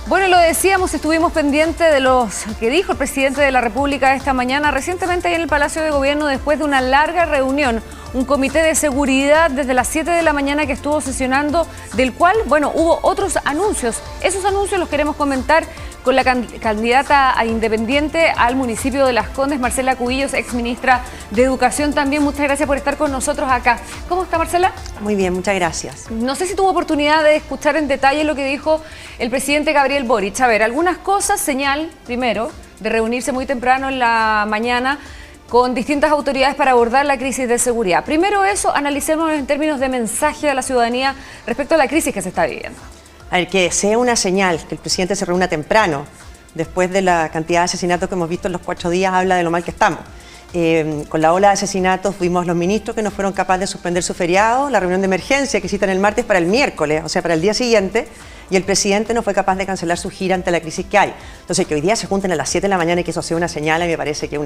Bueno, lo decíamos, estuvimos pendientes de los que dijo el presidente de la República esta mañana, recientemente ahí en el Palacio de Gobierno, después de una larga reunión, un comité de seguridad desde las 7 de la mañana que estuvo sesionando, del cual, bueno, hubo otros anuncios. Esos anuncios los queremos comentar con la candidata a independiente al municipio de Las Condes, Marcela Cubillos, exministra de Educación también. Muchas gracias por estar con nosotros acá. ¿Cómo está, Marcela? Muy bien, muchas gracias. No sé si tuvo oportunidad de escuchar en detalle lo que dijo el presidente Gabriel Boric. A ver, algunas cosas, señal, primero, de reunirse muy temprano en la mañana con distintas autoridades para abordar la crisis de seguridad. Primero eso, analicémoslo en términos de mensaje a la ciudadanía respecto a la crisis que se está viviendo. A ver, que sea una señal que el presidente se reúna temprano, después de la cantidad de asesinatos que hemos visto en los 4 días, habla de lo mal que estamos. Con la ola de asesinatos fuimos los ministros que no fueron capaces de suspender su feriado, la reunión de emergencia que citan el martes para el miércoles, o sea, para el día siguiente, y el presidente no fue capaz de cancelar su gira ante la crisis que hay. Entonces, que hoy día se junten a las 7 de la mañana y que eso sea una señal, a mí me parece que es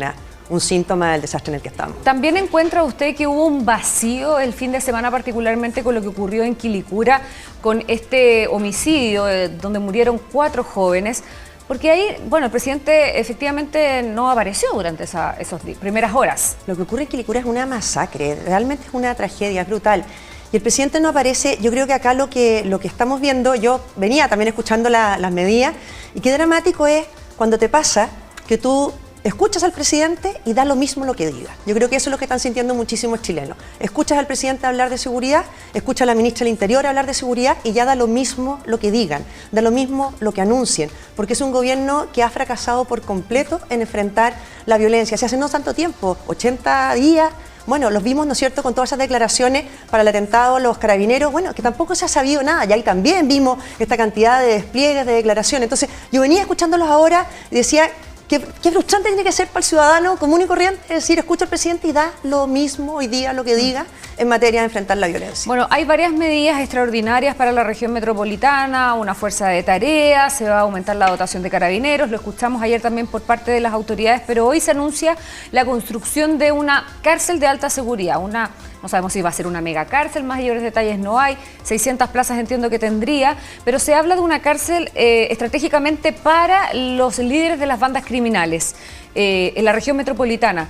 un síntoma del desastre en el que estamos. ¿También encuentra usted que hubo un vacío el fin de semana, particularmente con lo que ocurrió en Quilicura, con este homicidio donde murieron 4 jóvenes? Porque ahí, bueno, el presidente efectivamente no apareció durante esas primeras horas. Lo que ocurre en Quilicura es una masacre, realmente es una tragedia, es brutal. Y el presidente no aparece. Yo creo que acá lo que estamos viendo, yo venía también escuchando las medidas, y qué dramático es cuando te pasa que tú escuchas al presidente y da lo mismo lo que diga. Yo creo que eso es lo que están sintiendo muchísimos chilenos. Escuchas al presidente hablar de seguridad, escuchas a la ministra del Interior hablar de seguridad y ya da lo mismo lo que digan, da lo mismo lo que anuncien, porque es un gobierno que ha fracasado por completo en enfrentar la violencia. Si hace no tanto tiempo, 80 días, bueno, los vimos, ¿no es cierto?, con todas esas declaraciones para el atentado a los carabineros, bueno, que tampoco se ha sabido nada, y ahí también vimos esta cantidad de despliegues, de declaraciones. Entonces, yo venía escuchándolos ahora y decía, qué frustrante tiene que ser para el ciudadano común y corriente, es decir, escucha al presidente y da lo mismo hoy día lo que diga en materia de enfrentar la violencia. Bueno, hay varias medidas extraordinarias para la región metropolitana, una fuerza de tarea, se va a aumentar la dotación de carabineros, lo escuchamos ayer también por parte de las autoridades, pero hoy se anuncia la construcción de una cárcel de alta seguridad, no sabemos si va a ser una mega cárcel, mayores detalles no hay, 600 plazas entiendo que tendría, pero se habla de una cárcel estratégicamente para los líderes de las bandas criminales en la región metropolitana.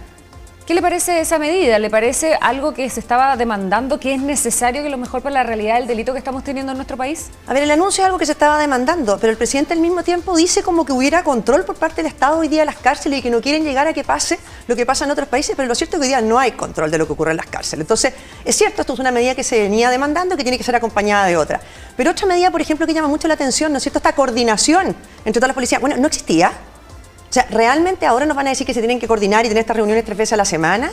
¿Qué le parece esa medida? ¿Le parece algo que se estaba demandando, que es necesario, que es lo mejor para la realidad del delito que estamos teniendo en nuestro país? A ver, el anuncio es algo que se estaba demandando, pero el presidente al mismo tiempo dice como que hubiera control por parte del Estado hoy día de las cárceles y que no quieren llegar a que pase lo que pasa en otros países, pero lo cierto es que hoy día no hay control de lo que ocurre en las cárceles. Entonces, es cierto, esto es una medida que se venía demandando y que tiene que ser acompañada de otra. Pero otra medida, por ejemplo, que llama mucho la atención, ¿no es cierto?, esta coordinación entre todas las policías. Bueno, no existía. O sea, ¿realmente ahora nos van a decir que se tienen que coordinar y tener estas reuniones 3 veces a la semana?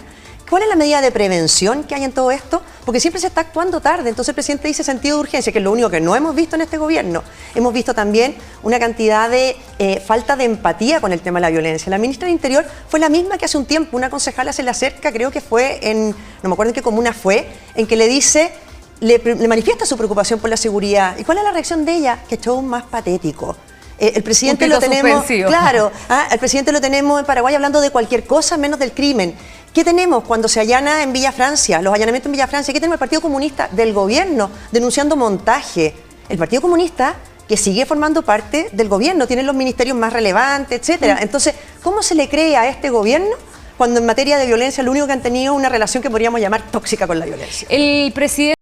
¿Cuál es la medida de prevención que hay en todo esto? Porque siempre se está actuando tarde. Entonces el presidente dice sentido de urgencia, que es lo único que no hemos visto en este gobierno. Hemos visto también una cantidad de falta de empatía con el tema de la violencia. La ministra del Interior fue la misma que hace un tiempo, una concejala se le acerca, creo que fue no me acuerdo en qué comuna fue, en que le dice, le manifiesta su preocupación por la seguridad. ¿Y cuál es la reacción de ella? Que show más patético. El presidente lo tenemos, claro, el presidente lo tenemos en Paraguay hablando de cualquier cosa menos del crimen. ¿Qué tenemos cuando se allana en Villa Francia, los allanamientos en Villa Francia? ¿Qué tenemos el Partido Comunista del gobierno denunciando montaje? El Partido Comunista que sigue formando parte del gobierno, tiene los ministerios más relevantes, etcétera. Entonces, ¿cómo se le cree a este gobierno cuando en materia de violencia lo único que han tenido es una relación que podríamos llamar tóxica con la violencia? El presidente,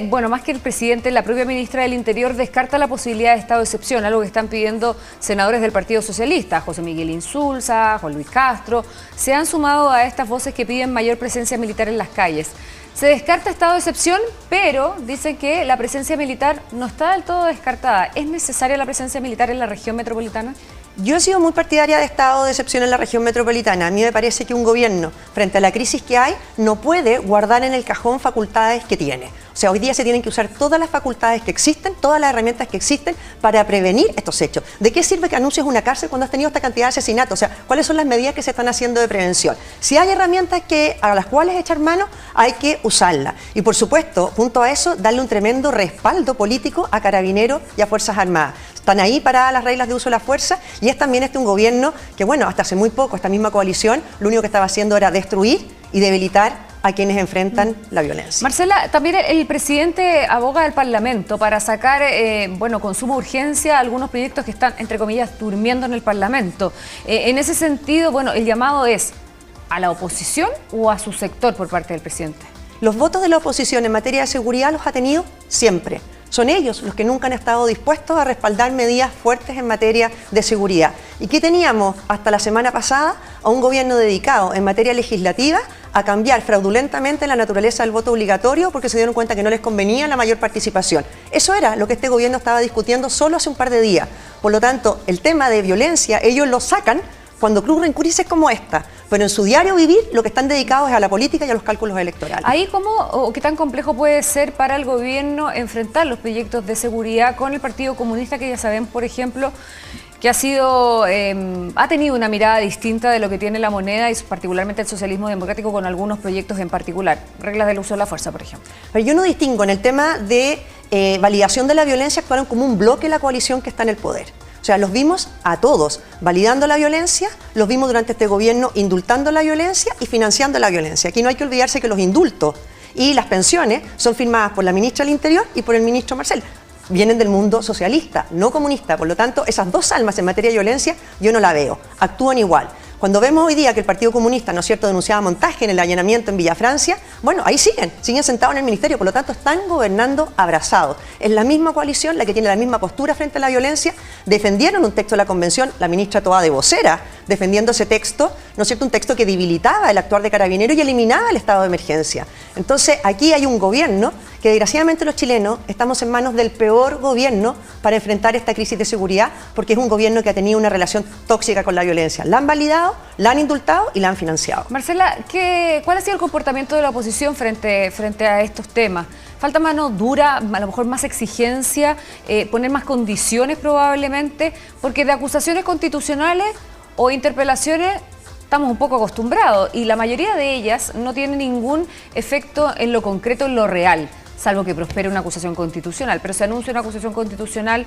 bueno, más que el presidente, la propia ministra del Interior descarta la posibilidad de estado de excepción, algo que están pidiendo senadores del Partido Socialista, José Miguel Insulza, Juan Luis Castro, se han sumado a estas voces que piden mayor presencia militar en las calles. Se descarta estado de excepción, pero dicen que la presencia militar no está del todo descartada. ¿Es necesaria la presencia militar en la región metropolitana? Yo he sido muy partidaria de estado de excepción en la región metropolitana. A mí me parece que un gobierno, frente a la crisis que hay, no puede guardar en el cajón facultades que tiene. O sea, hoy día se tienen que usar todas las facultades que existen, todas las herramientas que existen para prevenir estos hechos. ¿De qué sirve que anuncies una cárcel cuando has tenido esta cantidad de asesinatos? O sea, ¿cuáles son las medidas que se están haciendo de prevención? Si hay herramientas a las cuales echar mano, hay que usarlas. Y por supuesto, junto a eso, darle un tremendo respaldo político a Carabineros y a Fuerzas Armadas. Están ahí para las reglas de uso de la fuerza y es también un gobierno que, bueno, hasta hace muy poco, esta misma coalición, lo único que estaba haciendo era destruir y debilitar a quienes enfrentan la violencia. Marcela, también el presidente aboga al Parlamento para sacar, bueno, con suma urgencia algunos proyectos que están, entre comillas, durmiendo en el Parlamento. En ese sentido, bueno, el llamado es ¿a la oposición o a su sector por parte del presidente? Los votos de la oposición en materia de seguridad los ha tenido siempre. Son ellos los que nunca han estado dispuestos a respaldar medidas fuertes en materia de seguridad. ¿Y qué teníamos hasta la semana pasada? A un gobierno dedicado en materia legislativa a cambiar fraudulentamente la naturaleza del voto obligatorio porque se dieron cuenta que no les convenía la mayor participación. Eso era lo que este gobierno estaba discutiendo solo hace un par de días. Por lo tanto, el tema de violencia, ellos lo sacan cuando ocurren crisis como esta, pero en su diario vivir lo que están dedicados es a la política y a los cálculos electorales. ¿Ahí cómo o qué tan complejo puede ser para el gobierno enfrentar los proyectos de seguridad con el Partido Comunista, que ya saben, por ejemplo, que ha tenido una mirada distinta de lo que tiene la moneda y particularmente el socialismo democrático con algunos proyectos en particular? Reglas del uso de la fuerza, por ejemplo. Pero yo no distingo en el tema de validación de la violencia, actuaron como un bloque la coalición que está en el poder. O sea, los vimos a todos validando la violencia, los vimos durante este gobierno indultando la violencia y financiando la violencia. Aquí no hay que olvidarse que los indultos y las pensiones son firmadas por la ministra del Interior y por el ministro Marcel. Vienen del mundo socialista, no comunista. Por lo tanto, esas dos almas en materia de violencia yo no la veo. Actúan igual. Cuando vemos hoy día que el Partido Comunista, ¿no es cierto?, denunciaba montaje en el allanamiento en Villa Francia, bueno, ahí siguen sentados en el ministerio, por lo tanto están gobernando abrazados. Es la misma coalición la que tiene la misma postura frente a la violencia. Defendieron un texto de la convención, la ministra Toá de vocera, defendiendo ese texto, ¿no es cierto?, un texto que debilitaba el actuar de Carabineros y eliminaba el estado de emergencia. Entonces, aquí hay un gobierno que desgraciadamente los chilenos estamos en manos del peor gobierno para enfrentar esta crisis de seguridad, porque es un gobierno que ha tenido una relación tóxica con la violencia. La han validado, la han indultado y la han financiado. Marcela, ¿cuál ha sido el comportamiento de la oposición frente a estos temas? ¿Falta mano dura, a lo mejor más exigencia, poner más condiciones probablemente? Porque de acusaciones constitucionales o interpelaciones estamos un poco acostumbrados y la mayoría de ellas no tienen ningún efecto en lo concreto, en lo real, salvo que prospere una acusación constitucional. Pero se anuncia una acusación constitucional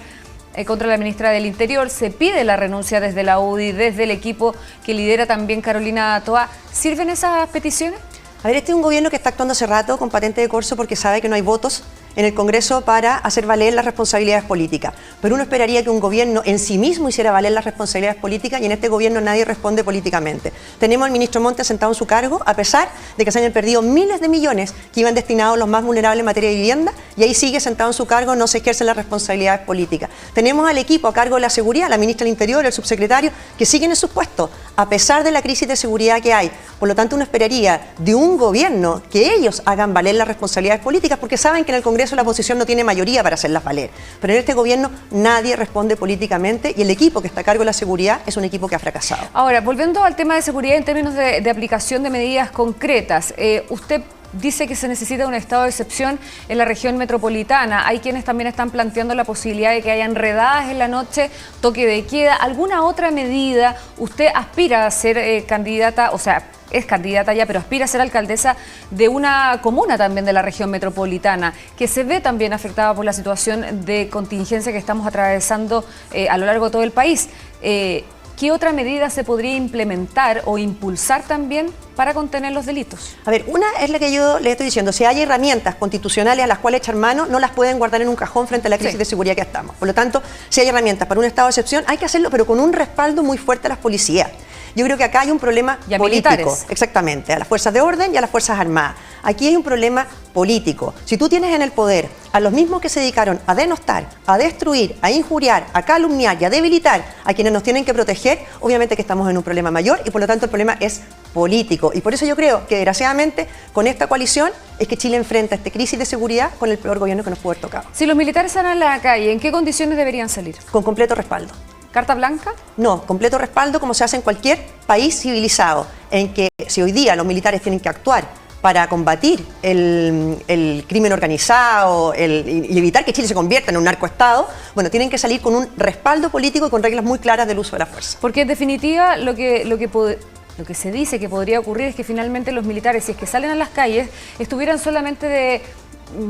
contra la ministra del Interior, se pide la renuncia desde la UDI, desde el equipo que lidera también Carolina Toá. ¿Sirven esas peticiones? A ver, este es un gobierno que está actuando hace rato con patente de corso porque sabe que no hay votos en el Congreso para hacer valer las responsabilidades políticas. Pero uno esperaría que un gobierno en sí mismo hiciera valer las responsabilidades políticas y en este gobierno nadie responde políticamente. Tenemos al ministro Montes sentado en su cargo, a pesar de que se hayan perdido miles de millones que iban destinados a los más vulnerables en materia de vivienda, y ahí sigue sentado en su cargo, no se ejercen las responsabilidades políticas. Tenemos al equipo a cargo de la seguridad, la ministra del Interior, el subsecretario, que siguen en sus puestos, a pesar de la crisis de seguridad que hay. Por lo tanto, uno esperaría de un gobierno que ellos hagan valer las responsabilidades políticas, porque saben que en el Congreso la oposición no tiene mayoría para hacerlas valer. Pero en este gobierno nadie responde políticamente y el equipo que está a cargo de la seguridad es un equipo que ha fracasado. Ahora, volviendo al tema de seguridad en términos de aplicación de medidas concretas, usted dice que se necesita un estado de excepción en la región metropolitana. Hay quienes también están planteando la posibilidad de que haya redadas en la noche, toque de queda. ¿Alguna otra medida? Usted aspira a ser candidata, o sea, es candidata ya, pero aspira a ser alcaldesa de una comuna también de la región metropolitana, que se ve también afectada por la situación de contingencia que estamos atravesando a lo largo de todo el país. ¿Qué otra medida se podría implementar o impulsar también para contener los delitos? A ver, una es la que yo le estoy diciendo. Si hay herramientas constitucionales a las cuales echar mano, no las pueden guardar en un cajón frente a la crisis de seguridad que estamos. Por lo tanto, si hay herramientas para un estado de excepción, hay que hacerlo, pero con un respaldo muy fuerte a las policías. Yo creo que acá hay un problema político. Militares. Exactamente, a las fuerzas de orden y a las fuerzas armadas. Aquí hay un problema político. Si tú tienes en el poder a los mismos que se dedicaron a denostar, a destruir, a injuriar, a calumniar y a debilitar a quienes nos tienen que proteger, obviamente que estamos en un problema mayor y por lo tanto el problema es político. Y por eso yo creo que desgraciadamente con esta coalición es que Chile enfrenta esta crisis de seguridad con el peor gobierno que nos pudo haber tocado. Si los militares salen a la calle, ¿en qué condiciones deberían salir? Con completo respaldo. ¿Carta blanca? No, completo respaldo como se hace en cualquier país civilizado, en que si hoy día los militares tienen que actuar para combatir el crimen organizado y evitar que Chile se convierta en un narcoestado, bueno, tienen que salir con un respaldo político y con reglas muy claras del uso de la fuerza. Porque en definitiva lo que se dice que podría ocurrir es que finalmente los militares, si es que salen a las calles, estuvieran solamente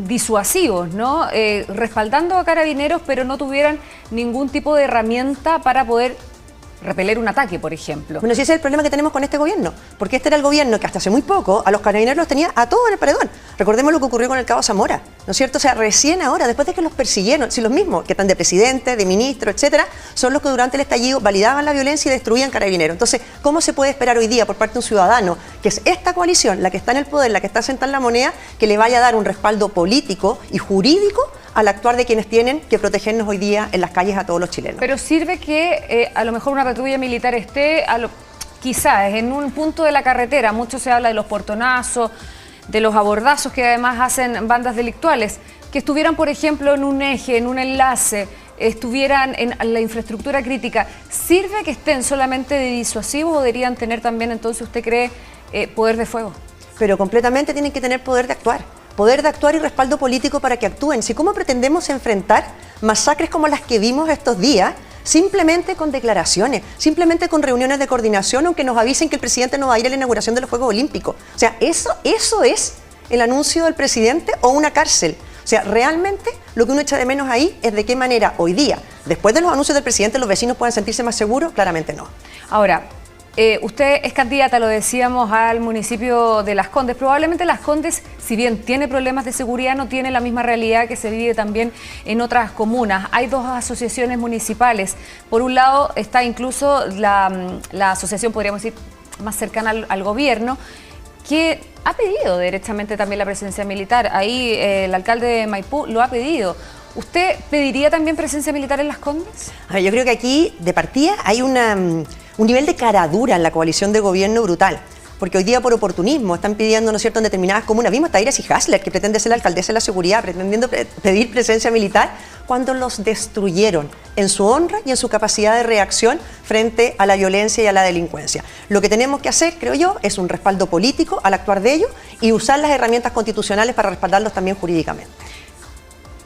disuasivos, ¿no? Respaldando a Carabineros, pero no tuvieran ningún tipo de herramienta para poder repeler un ataque, por ejemplo. Bueno, sí, ese es el problema que tenemos con este gobierno, porque este era el gobierno que hasta hace muy poco a los carabineros los tenía a todos en el paredón. Recordemos lo que ocurrió con el cabo Zamora, ¿no es cierto? O sea, recién ahora, después de que los persiguieron, si los mismos que están de presidente, de ministro, etcétera, son los que durante el estallido validaban la violencia y destruían carabineros. Entonces, ¿cómo se puede esperar hoy día por parte de un ciudadano, que es esta coalición, la que está en el poder, la que está sentada en la moneda, que le vaya a dar un respaldo político y jurídico al actuar de quienes tienen que protegernos hoy día en las calles a todos los chilenos? Pero sirve que a lo mejor una patrulla militar esté, quizás en un punto de la carretera, mucho se habla de los portonazos, de los abordazos que además hacen bandas delictuales, que estuvieran, por ejemplo, en un eje, en un enlace, estuvieran en la infraestructura crítica. ¿Sirve que estén solamente de disuasivo o deberían tener también, entonces, usted cree, poder de fuego? Pero completamente tienen que tener poder de actuar y respaldo político para que actúen. Si cómo pretendemos enfrentar masacres como las que vimos estos días, simplemente con declaraciones, simplemente con reuniones de coordinación, aunque nos avisen que el presidente no va a ir a la inauguración de los Juegos Olímpicos. O sea, ¿eso es el anuncio del presidente o una cárcel? O sea, realmente lo que uno echa de menos ahí es de qué manera hoy día, después de los anuncios del presidente, los vecinos puedan sentirse más seguros. Claramente no. Ahora, usted es candidata, lo decíamos, al municipio de Las Condes. Probablemente Las Condes, si bien tiene problemas de seguridad, no tiene la misma realidad que se vive también en otras comunas. Hay dos asociaciones municipales. Por un lado está incluso la asociación, podríamos decir, más cercana al gobierno, que ha pedido derechamente también la presencia militar. Ahí el alcalde de Maipú lo ha pedido. ¿Usted pediría también presencia militar en Las Condes? A ver, yo creo que aquí, de partida, hay un nivel de caradura en la coalición de gobierno brutal, porque hoy día por oportunismo están pidiendo, ¿no es cierto?, en determinadas comunas. Vimos a Tairas y Hasler, que pretende ser la alcaldesa de la seguridad, pretendiendo pedir presencia militar, cuando los destruyeron en su honra y en su capacidad de reacción frente a la violencia y a la delincuencia. Lo que tenemos que hacer, creo yo, es un respaldo político al actuar de ellos y usar las herramientas constitucionales para respaldarlos también jurídicamente.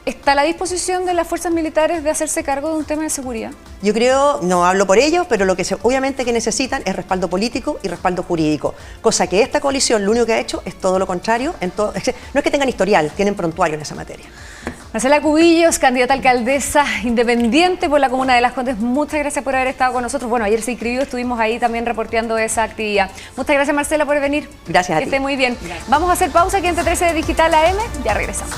¿Está a la disposición de las fuerzas militares de hacerse cargo de un tema de seguridad? Yo creo, no hablo por ellos, pero lo que obviamente que necesitan es respaldo político y respaldo jurídico, cosa que esta coalición lo único que ha hecho es todo lo contrario. No es que tengan historial, tienen prontuario en esa materia. Marcela Cubillos, candidata a alcaldesa independiente por la comuna de Las Condes, muchas gracias por haber estado con nosotros. Bueno, ayer se inscribió, estuvimos ahí también reporteando esa actividad. Muchas gracias, Marcela, por venir. Gracias a ti. Que esté muy bien. Gracias. Vamos a hacer pausa aquí en T13 de Digital AM, ya regresamos.